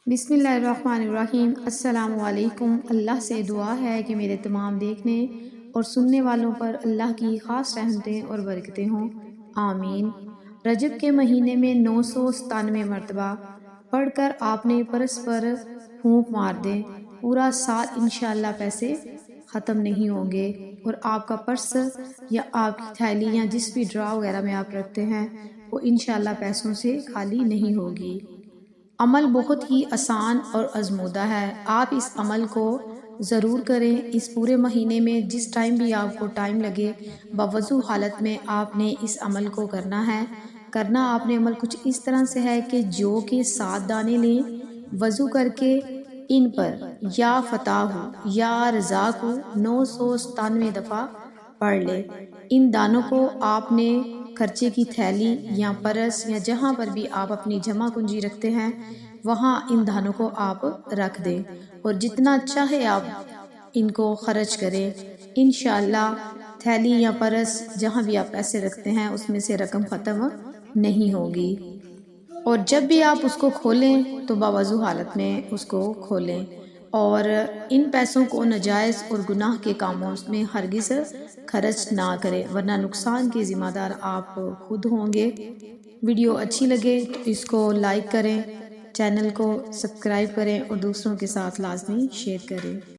بسم اللہ الرحمن الرحیم۔ السلام علیکم۔ اللہ سے دعا ہے کہ میرے تمام دیکھنے اور سننے والوں پر اللہ کی خاص رحمتیں اور برکتیں ہوں، آمین۔ رجب کے مہینے میں 997 مرتبہ پڑھ کر آپ نے پرس پر پھونک مار دیں، پورا سال انشاءاللہ پیسے ختم نہیں ہوں گے، اور آپ کا پرس یا آپ کی تھیلی یا جس بھی ڈرا وغیرہ میں آپ رکھتے ہیں وہ انشاءاللہ پیسوں سے خالی نہیں ہوگی۔ عمل بہت ہی آسان اور آزمودہ ہے، آپ اس عمل کو ضرور کریں۔ اس پورے مہینے میں جس ٹائم بھی آپ کو ٹائم لگے، باوضو حالت میں آپ نے اس عمل کو کرنا ہے۔ کرنا آپ نے عمل کچھ اس طرح سے ہے کہ جو کے 7 دانے لیں، وضو کر کے ان پر یا فتح یا رزاق 997 دفعہ پڑھ لے۔ ان دانوں کو آپ نے خرچے کی تھیلی یا پرس یا جہاں پر بھی آپ اپنی جمع کنجی رکھتے ہیں وہاں ان دانوں کو آپ رکھ دیں، اور جتنا چاہے آپ ان کو خرچ کریں۔ انشاءاللہ تھیلی یا پرس جہاں بھی آپ پیسے رکھتے ہیں اس میں سے رقم ختم نہیں ہوگی، اور جب بھی آپ اس کو کھولیں تو باوضو حالت میں اس کو کھولیں، اور ان پیسوں کو ناجائز اور گناہ کے کاموں میں ہرگز خرچ نہ کریں، ورنہ نقصان کے ذمہ دار آپ خود ہوں گے۔ ویڈیو اچھی لگے تو اس کو لائک کریں، چینل کو سبسکرائب کریں اور دوسروں کے ساتھ لازمی شیئر کریں۔